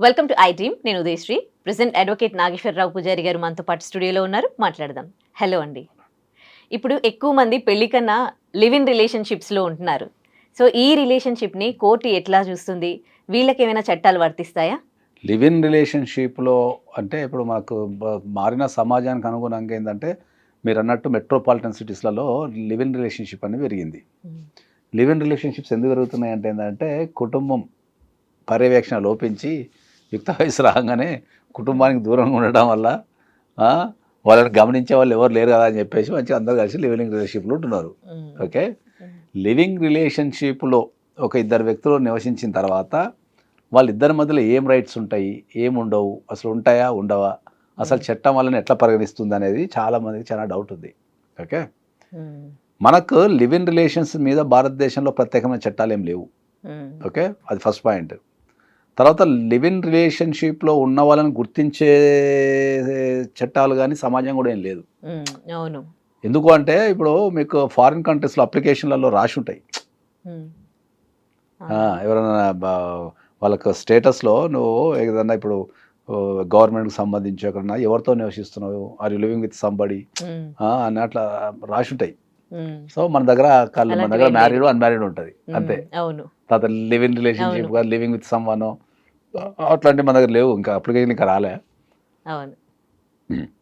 Welcome to I dream. నేను Udayasri. Present advocate Nageswararao పూజారి గారు మనతో పాటు స్టూడియోలో ఉన్నారు. మాట్లాడదాం. హలో అండి. ఇప్పుడు ఎక్కువ మంది పెళ్లి కన్నా లివ్ ఇన్ రిలేషన్షిప్స్లో ఉంటున్నారు. సో ఈ రిలేషన్షిప్ని కోర్టు ఎట్లా చూస్తుంది? వీళ్ళకి ఏమైనా చట్టాలు వర్తిస్తాయా? లివ్ ఇన్ రిలేషన్షిప్లో అంటే ఇప్పుడు మాకు మారిన సమాజానికి అనుగుణంగా ఏంటంటే మీరు అన్నట్టు మెట్రోపాలిటన్ సిటీస్లలో లివ్ ఇన్ రిలేషన్షిప్ అనేది పెరిగింది. లివ్ ఇన్ రిలేషన్షిప్స్ ఎందుకు పెరుగుతున్నాయి అంటే ఏంటంటే కుటుంబం పర్యవేక్షణ లోపించి యుక్త వయసు రాగానే కుటుంబానికి దూరంగా ఉండడం వల్ల వాళ్ళని గమనించే వాళ్ళు ఎవరు లేరు కదా అని చెప్పేసి మంచిగా అందరూ కలిసి లివింగ్ రిలేషన్షిప్లో ఉంటున్నారు. ఓకే, లివింగ్ రిలేషన్షిప్లో ఒక ఇద్దరు వ్యక్తులు నివసించిన తర్వాత వాళ్ళిద్దరి మధ్యలో ఏం రైట్స్ ఉంటాయి, ఏం ఉండవు, అసలు ఉంటాయా ఉండవా, అసలు చట్టం వాళ్ళని ఎట్లా పరిగణిస్తుంది అనేది చాలామందికి చాలా డౌట్ ఉంది. ఓకే, మనకు లివ్ ఇన్ రిలేషన్స్ మీద భారతదేశంలో ప్రత్యేకమైన చట్టాలు ఏం లేవు. ఓకే, అది ఫస్ట్ పాయింట్. తర్వాత లివ్ ఇన్ రిలేషన్షిప్లో ఉన్న వాళ్ళని గుర్తించే చట్టాలు కానీ సమాజం కూడా ఏం లేదు. అవును. ఎందుకు అంటే ఇప్పుడు మీకు ఫారిన్ కంట్రీస్లో అప్లికేషన్లలో రాసి ఉంటాయి, ఎవరైనా వాళ్ళకు స్టేటస్లో నువ్వు ఏదన్నా ఇప్పుడు గవర్నమెంట్కి సంబంధించి ఎక్కడన్నా ఎవరితో నివసిస్తున్నావు, are you living with somebody అని అట్లా రాసి ఉంటాయి. సో మన దగ్గర మ్యారీడ్ అన్మ్యారీడ్ ఉంటుంది అంతే. తర్వాత లివ్ ఇన్ రిలేషన్షిప్ కాదు, లివింగ్ విత్ సమ్వన్ అట్లాంటివి మన దగ్గర లేవు. ఇంకా అప్లికేషన్ ఇంకా రాలే.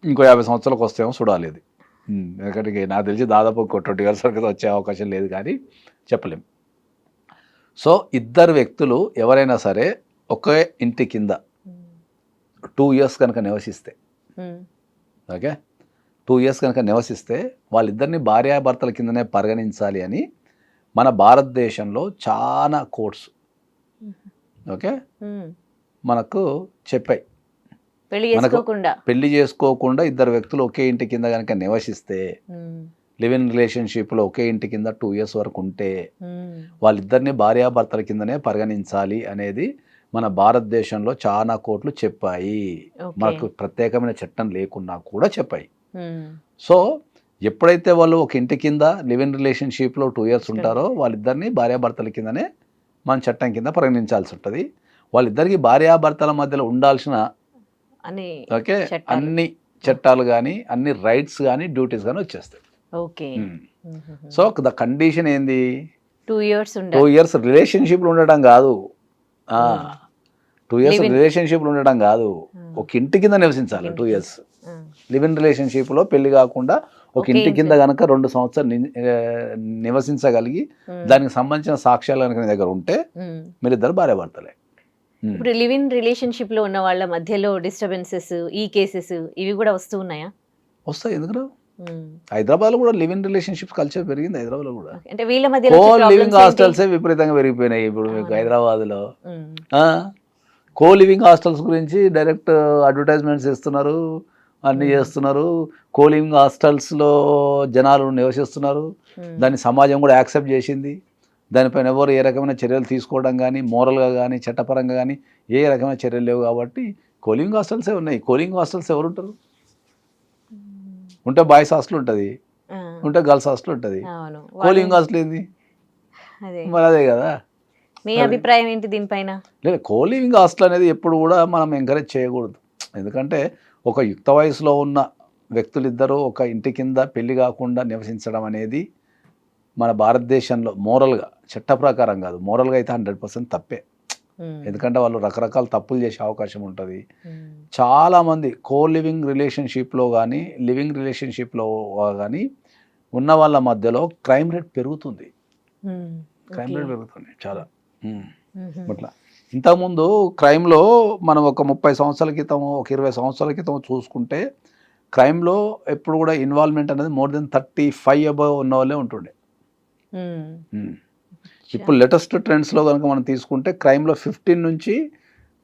ఇంకో 50 సంవత్సరాలకు వస్తేమో చూడాలి అది. ఎందుకంటే నాకు తెలిసి దాదాపు 20 years వరకు వచ్చే అవకాశం లేదు, కానీ చెప్పలేం. సో ఇద్దరు వ్యక్తులు ఎవరైనా సరే ఒకే ఇంటి కింద 2 years కనుక నివసిస్తే, ఓకే, 2 years కనుక నివసిస్తే వాళ్ళిద్దరిని భార్యాభర్తల కిందనే పరిగణించాలి అని మన భారతదేశంలో చాలా కోర్ట్స్ ఓకే మనకు చెప్పాయి. పెళ్లి చేసుకోకుండా ఇద్దరు వ్యక్తులు ఒకే ఇంటి కింద కనుక నివసిస్తే, లివ్ ఇన్ రిలేషన్షిప్లో ఒకే ఇంటి కింద 2 years వరకు ఉంటే వాళ్ళిద్దరిని భార్యాభర్తల కిందనే పరిగణించాలి అనేది మన భారతదేశంలో చాలా కోర్టులు చెప్పాయి. మనకు ప్రత్యేకమైన చట్టం లేకున్నా కూడా చెప్పాయి. సో ఎప్పుడైతే వాళ్ళు ఒక ఇంటి కింద లివ్ ఇన్ రిలేషన్షిప్లో 2 years ఉంటారో వాళ్ళిద్దరిని భార్యాభర్తల కిందనే మన చట్టం కింద పరిగణించాల్సి ఉంటుంది. వాళ్ళిద్దరికి భార్యాభర్తల మధ్యలో ఉండాల్సిన ఓకే అన్ని చట్టాలు కానీ అన్ని రైట్స్ కానీ డ్యూటీస్ కానీ వచ్చేస్తాయి. సో ద కండిషన్ ఏంది, 2 years రిలేషన్షిప్లో ఉండడం కాదు, 2 years రిలేషన్షిప్లో ఉండడం కాదు, ఒక ఇంటి కింద నివసించాలి 2 years. లివ్ ఇన్ రిలేషన్షిప్లో పెళ్లి కాకుండా ఒక ఇంటి కింద కనుక 2 సంవత్సరాలు నివసించగలిగి దానికి సంబంధించిన సాక్ష్యాలు కనుక నీ దగ్గర ఉంటే మీరిద్దరు భార్యాభర్తలే. ఇప్పుడు లివ్ ఇన్ రిలేషన్షిప్ లో ఉన్న వాళ్ళ మధ్యలో డిస్టర్బెన్సెస్, ఈ కేసెస్ ఇవి కూడా వస్తూ ఉన్నాయా? వస్తాయి, ఎందుకు? హైదరాబాద్ లో కూడా లివ్ ఇన్ రిలేషన్షిప్ కల్చర్ పెరిగింది. హైదరాబాద్ లో కూడా అంటే వీళ్ళ మధ్యలో లివింగ్ హాస్టల్స్ విపరీతంగా పెరిగిపోయినాయి. ఇప్పుడు మీకు హైదరాబాద్ లో కో లివింగ్ హాస్టల్స్ గురించి డైరెక్ట్ అడ్వర్టైజ్మెంట్స్ ఇస్తున్నారు, అన్ని చేస్తున్నారు. కో లివింగ్ హాస్టల్స్ లో జనాలు నివసిస్తున్నారు. దాన్ని సమాజం కూడా యాక్సెప్ట్ చేసింది. దానిపైన ఎవరు ఏ రకమైన చర్యలు తీసుకోవడం కానీ మోరల్గా కానీ చట్టపరంగా కానీ ఏ రకమైన చర్యలు లేవు. కాబట్టి కోలింగ్ హాస్టల్సే ఉన్నాయి. కోలింగ్ హాస్టల్స్ ఎవరు ఉంటారు? ఉంటే బాయ్స్ హాస్టల్ ఉంటుంది, ఉంటే గర్ల్స్ హాస్టల్ ఉంటుంది. కోలింగ్ హాస్టల్ ఏంది మరి? అదే కదా. మీ అభిప్రాయం ఏంటి దీనిపైన? లేదు, కోలివింగ్ హాస్టల్ అనేది ఎప్పుడు కూడా మనం ఎంకరేజ్ చేయకూడదు. ఎందుకంటే ఒక యుక్త వయసులో ఉన్న వ్యక్తులిద్దరూ ఒక ఇంటి కింద పెళ్లి కాకుండా నివసించడం అనేది మన భారతదేశంలో మోరల్గా, చట్ట ప్రకారం కాదు, మోరల్గా అయితే 100% తప్పే. ఎందుకంటే వాళ్ళు రకరకాల తప్పులు చేసే అవకాశం ఉంటుంది. చాలామంది కో లివింగ్ రిలేషన్షిప్లో కానీ లివింగ్ రిలేషన్షిప్లో కానీ ఉన్న వాళ్ళ మధ్యలో క్రైమ్ రేట్ పెరుగుతుంది. క్రైమ్ రేట్ పెరుగుతుంది చాలా. అట్లా ఇంతకుముందు క్రైమ్లో మనం ఒక 30 సంవత్సరాల క్రితం, ఒక 20 సంవత్సరాల క్రితం చూసుకుంటే క్రైమ్లో ఎప్పుడు కూడా ఇన్వాల్వ్మెంట్ అనేది మోర్ దెన్ 35 అబవ్ ఉన్న వాళ్ళే ఉంటుండే. ఇప్పుడు లేటెస్ట్ ట్రెండ్స్లో కనుక మనం తీసుకుంటే క్రైమ్లో 15 నుంచి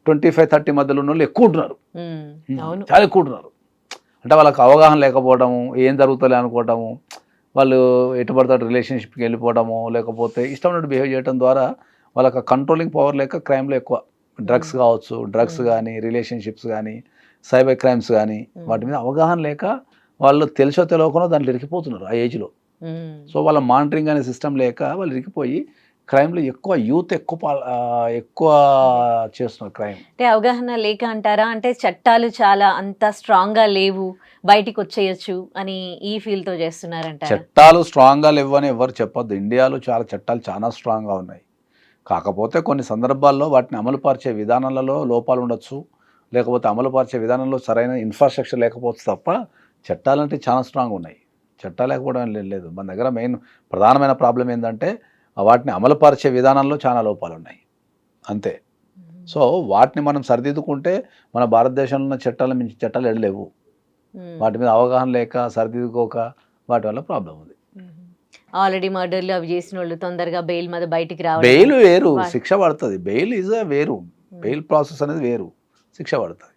25-30 మధ్యలో ఉన్న వాళ్ళు ఎక్కువ ఉంటున్నారు. చాలా ఎక్కువ ఉంటున్నారు. అంటే వాళ్ళకి అవగాహన లేకపోవడము, ఏం జరుగుతుంది అనుకోవటము, వాళ్ళు ఎటుపడతాడు రిలేషన్షిప్కి వెళ్ళిపోవడము, లేకపోతే ఇష్టం ఉన్నట్టు బిహేవ్ చేయడం ద్వారా వాళ్ళకి కంట్రోలింగ్ పవర్ లేక క్రైమ్లో ఎక్కువ డ్రగ్స్ కావచ్చు, డ్రగ్స్ కానీ రిలేషన్షిప్స్ కానీ సైబర్ క్రైమ్స్ కానీ వాటి మీద అవగాహన లేక వాళ్ళు తెలుసో తెలియకుండా దాంట్లో ఇరికిపోతున్నారు ఆ ఏజ్లో. సో వాళ్ళ మానిటరింగ్ అనే సిస్టమ్ లేక వాళ్ళు ఇరికిపోయి క్రైమ్లో ఎక్కువ యూత్ ఎక్కువ చేస్తున్నారు క్రైమ్. అంటే అవగాహన లేక అంటారా? అంటే చట్టాలు చాలా అంత స్ట్రాంగ్‌గా లేవు, బయటికి వచ్చేయొచ్చు అని ఈ ఫీల్‌తో చేస్తున్నారంటారా? చట్టాలు స్ట్రాంగ్గా లేవని ఎవరు చెప్పొద్దు. ఇండియాలో చట్టాలు చాలా స్ట్రాంగ్గా ఉన్నాయి. కాకపోతే కొన్ని సందర్భాల్లో వాటిని అమలుపరిచే విధానాలలో లోపాలు ఉండొచ్చు. లేకపోతే అమలుపరిచే విధానంలో సరైన ఇన్ఫ్రాస్ట్రక్చర్ లేకపోవచ్చు తప్ప చట్టాలంటే చాలా స్ట్రాంగ్ ఉన్నాయి. చట్టాలు లేకపోవడం లేదు. మన దగ్గర ప్రధానమైన ప్రాబ్లం ఏందంటే వాటిని అమలుపరిచే విధానంలో చాలా లోపాలు ఉన్నాయి. అంతే. సో వాటిని మనం సరిదిద్దుకుంటే మన భారతదేశంలో ఉన్న చట్టాలు మించి చట్టాలు ఎడలేవు. వాటి మీద అవగాహన లేక సరిదిద్దుకోక వాటి వల్ల ప్రాబ్లం ఉంది. ఆల్రెడీ మర్డర్‌లు అవి చేసినోళ్ళు తొందరగా బెయిల్ మీద బయటికి రావడం. బెయిల్ వేరు, శిక్ష పడుతుంది. బెయిల్ వేరు. బెయిల్ ప్రాసెస్ అనేది వేరు, శిక్ష పడుతుంది.